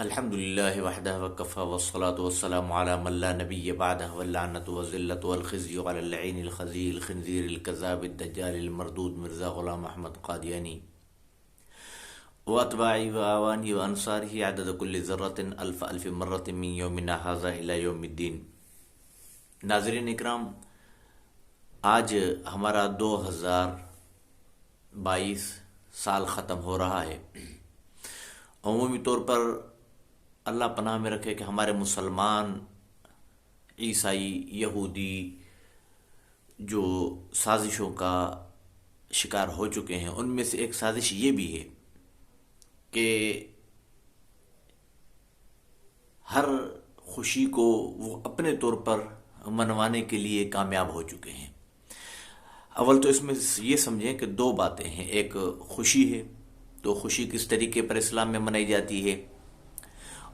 الحمد للہ وحدہ وکفى والصلاة والسلام على من لا نبی بعدہ واللعنة والذلة والخزي على اللعين الخزي الخنزير الكذاب الدجال المردود مرزا غلام احمد قادیانی واتباعی واعوانی وانصارہ عدد کل ذرۃ الف الف مرۃ من یومنا ھذا الی یوم الدین۔ ناظرین اکرام، آج ہمارا 2022 سال ختم ہو رہا ہے۔ عمومی طور پر اللہ پناہ میں رکھے کہ ہمارے مسلمان، عیسائی، یہودی جو سازشوں کا شکار ہو چکے ہیں، ان میں سے ایک سازش یہ بھی ہے کہ ہر خوشی کو وہ اپنے طور پر منوانے کے لیے کامیاب ہو چکے ہیں۔ اول تو اس میں یہ سمجھیں کہ دو باتیں ہیں، ایک خوشی ہے، تو خوشی کس طریقے پر اسلام میں منائی جاتی ہے،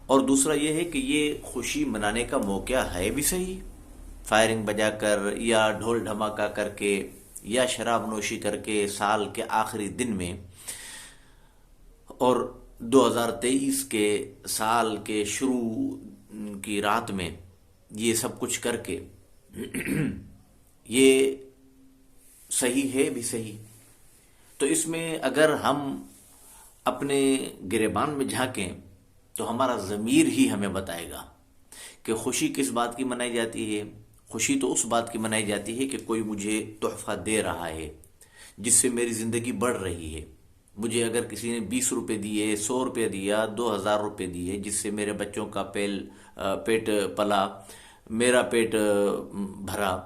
اور دوسرا یہ ہے کہ یہ خوشی منانے کا موقع ہے بھی صحیح، فائرنگ بجا کر یا ڈھول دھماکہ کر کے یا شراب نوشی کر کے سال کے آخری دن میں، اور 2023 کے سال کے شروع کی رات میں یہ سب کچھ کر کے یہ صحیح ہے بھی صحیح۔ تو اس میں اگر ہم اپنے گریبان میں جھانکیں تو ہمارا ضمیر ہی ہمیں بتائے گا کہ خوشی کس بات کی منائی جاتی ہے۔ خوشی تو اس بات کی منائی جاتی ہے کہ کوئی مجھے تحفہ دے رہا ہے جس سے میری زندگی بڑھ رہی ہے۔ مجھے اگر کسی نے 20 روپے دیے، 100 روپے دیا، 2000 روپے دیے، جس سے میرے بچوں کا پیٹ پلا، میرا پیٹ بھرا،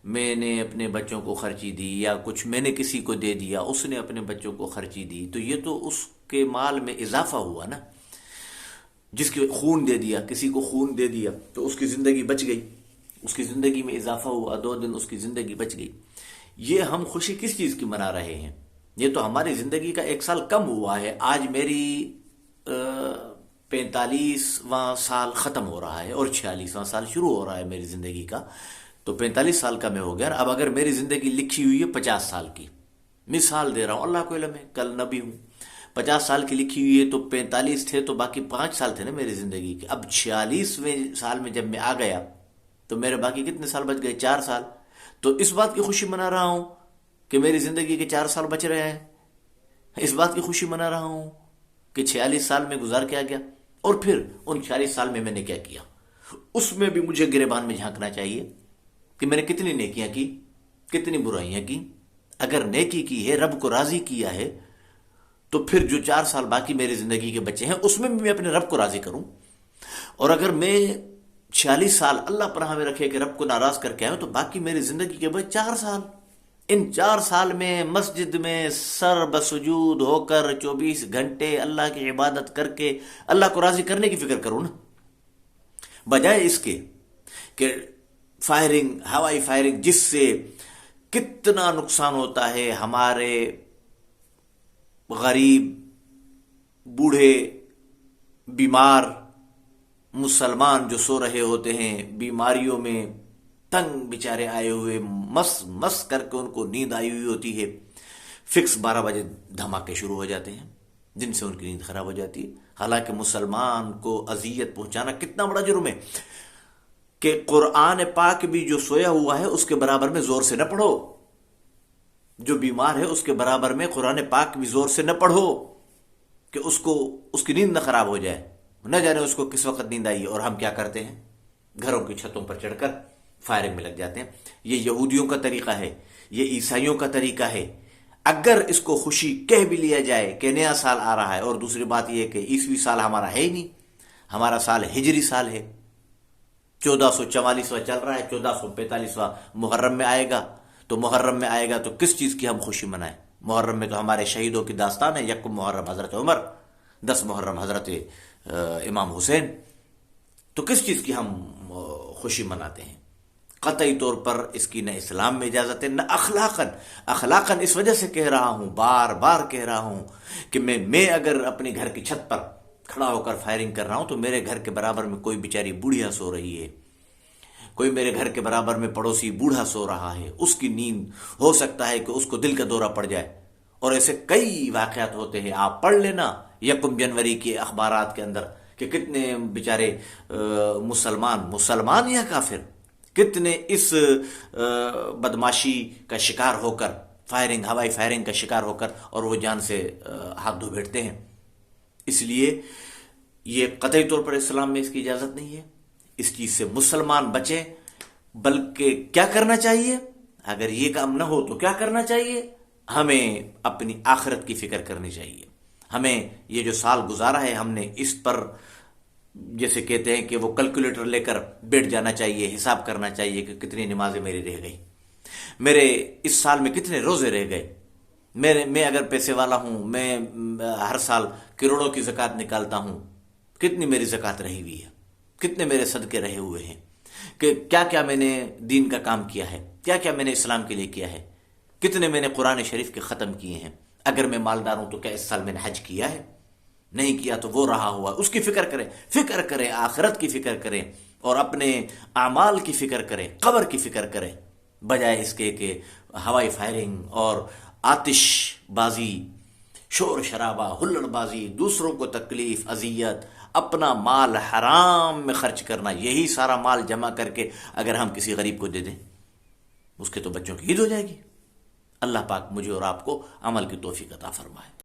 میں نے اپنے بچوں کو خرچی دی، یا کچھ میں نے کسی کو دے دیا، اس نے اپنے بچوں کو خرچی دی، تو یہ تو اس کے مال میں اضافہ ہوا نا۔ جس کے خون دے دیا، کسی کو خون دے دیا تو اس کی زندگی بچ گئی، اس کی زندگی میں اضافہ ہوا، 2 دن اس کی زندگی بچ گئی۔ یہ ہم خوشی کس چیز کی منا رہے ہیں؟ یہ تو ہماری زندگی کا 1 سال کم ہوا ہے۔ آج میری 45واں سال ختم ہو رہا ہے اور 46واں سال شروع ہو رہا ہے میری زندگی کا، تو 45 سال کا میں ہو گیا۔ اب اگر میری زندگی لکھی ہوئی ہے 50 سال کی، مثال دے رہا ہوں، اللہ کو علم ہے، کل نبی ہوں، 50 سال کی لکھی ہوئی ہے تو 45 تھے تو باقی 5 سال تھے نا میری زندگی کے۔ اب 46ویں سال میں جب میں آ گیا تو میرے باقی کتنے سال بچ گئے؟ 4 سال۔ تو اس بات کی خوشی منا رہا ہوں کہ میری زندگی کے 4 سال بچ رہے ہیں، اس بات کی خوشی منا رہا ہوں کہ 46 سال میں گزار کے آ گیا، اور پھر ان 46 سال میں نے کیا کیا، اس میں بھی مجھے گریبان میں جھانکنا چاہیے کہ میں نے کتنی نیکیاں کی، کتنی برائیاں کی۔ اگر نیکی کی ہے، رب کو راضی کیا ہے، تو پھر جو 4 سال باقی میری زندگی کے بچے ہیں اس میں بھی میں اپنے رب کو راضی کروں۔ اور اگر میں 46 سال اللہ پناہ میں رکھے کہ رب کو ناراض کر کے آئے تو باقی میری زندگی کے بعد 4 سال، ان 4 سال میں مسجد میں سر بسجود ہو کر 24 گھنٹے اللہ کی عبادت کر کے اللہ کو راضی کرنے کی فکر کروں نا، بجائے اس کے کہ فائرنگ، ہوائی فائرنگ، جس سے کتنا نقصان ہوتا ہے ہمارے غریب، بوڑھے، بیمار مسلمان جو سو رہے ہوتے ہیں، بیماریوں میں تنگ بیچارے آئے ہوئے، مس مس کر کے ان کو نیند آئی ہوئی ہوتی ہے، فکس 12 بجے دھماکے شروع ہو جاتے ہیں جن سے ان کی نیند خراب ہو جاتی ہے۔ حالانکہ مسلمان کو اذیت پہنچانا کتنا بڑا جرم ہے کہ قرآن پاک بھی جو سویا ہوا ہے اس کے برابر میں زور سے نہ پڑھو، جو بیمار ہے اس کے برابر میں قرآن پاک بھی زور سے نہ پڑھو کہ اس کی نیند نہ خراب ہو جائے۔ نہ جانے اس کو کس وقت نیند آئی، اور ہم کیا کرتے ہیں؟ گھروں کی چھتوں پر چڑھ کر فائرنگ میں لگ جاتے ہیں۔ یہ یہودیوں کا طریقہ ہے، یہ عیسائیوں کا طریقہ ہے۔ اگر اس کو خوشی کہہ بھی لیا جائے کہ نیا سال آ رہا ہے، اور دوسری بات یہ کہ عیسوی سال ہمارا ہے ہی نہیں، ہمارا سال ہجری سال ہے، 1444واں چل رہا ہے، 1445واں محرم میں آئے گا، تو محرم میں آئے گا تو کس چیز کی ہم خوشی منائیں؟ محرم میں تو ہمارے شہیدوں کی داستان ہے، 1 محرم حضرت عمر، 10 محرم حضرت امام حسین، تو کس چیز کی ہم خوشی مناتے ہیں؟ قطعی طور پر اس کی نہ اسلام میں اجازت ہے، نہ اخلاقاً اس وجہ سے کہہ رہا ہوں، بار بار کہہ رہا ہوں کہ میں اگر اپنے گھر کی چھت پر کھڑا ہو کر فائرنگ کر رہا ہوں تو میرے گھر کے برابر میں کوئی بیچاری بوڑھیا سو رہی ہے، کوئی میرے گھر کے برابر میں پڑوسی بوڑھا سو رہا ہے، اس کی نیند ہو سکتا ہے کہ اس کو دل کا دورہ پڑ جائے، اور ایسے کئی واقعات ہوتے ہیں۔ آپ پڑھ لینا 1 جنوری کے اخبارات کے اندر کہ کتنے بیچارے مسلمان یا کافر کتنے اس بدماشی کا شکار ہو کر، ہوائی فائرنگ کا شکار ہو کر، اور وہ جان سے ہاتھ دھو بیٹھتے ہیں۔ اس لیے یہ قطعی طور پر اسلام میں اس کی اجازت نہیں ہے، اس چیز سے مسلمان بچیں۔ بلکہ کیا کرنا چاہیے؟ اگر یہ کام نہ ہو تو کیا کرنا چاہیے؟ ہمیں اپنی آخرت کی فکر کرنی چاہیے۔ ہمیں یہ جو سال گزارا ہے، ہم نے اس پر جیسے کہتے ہیں کہ وہ کیلکولیٹر لے کر بیٹھ جانا چاہیے، حساب کرنا چاہیے کہ کتنی نمازیں میری رہ گئی، میرے اس سال میں کتنے روزے رہ گئے، میں اگر پیسے والا ہوں، میں ہر سال کروڑوں کی زکوٰۃ نکالتا ہوں، کتنی میری زکوٰۃ رہی ہوئی ہے، کتنے میرے صدقے رہے ہوئے ہیں، کہ کیا کیا میں نے دین کا کام کیا ہے، کیا کیا میں نے اسلام کے لیے کیا ہے، کتنے میں نے قرآن شریف کے ختم کیے ہیں۔ اگر میں مالدار ہوں تو کیا اس سال میں نے حج کیا ہے؟ نہیں کیا تو وہ رہا ہوا، اس کی فکر کریں، آخرت کی فکر کریں، اور اپنے اعمال کی فکر کریں، قبر کی فکر کریں، بجائے اس کے کہ ہوائی فائرنگ اور آتش بازی، شور شرابہ، ہلڑ بازی، دوسروں کو تکلیف، اذیت، اپنا مال حرام میں خرچ کرنا۔ یہی سارا مال جمع کر کے اگر ہم کسی غریب کو دے دیں، اس کے تو بچوں کی عید ہو جائے گی۔ اللہ پاک مجھے اور آپ کو عمل کی توفیق عطا فرمائے۔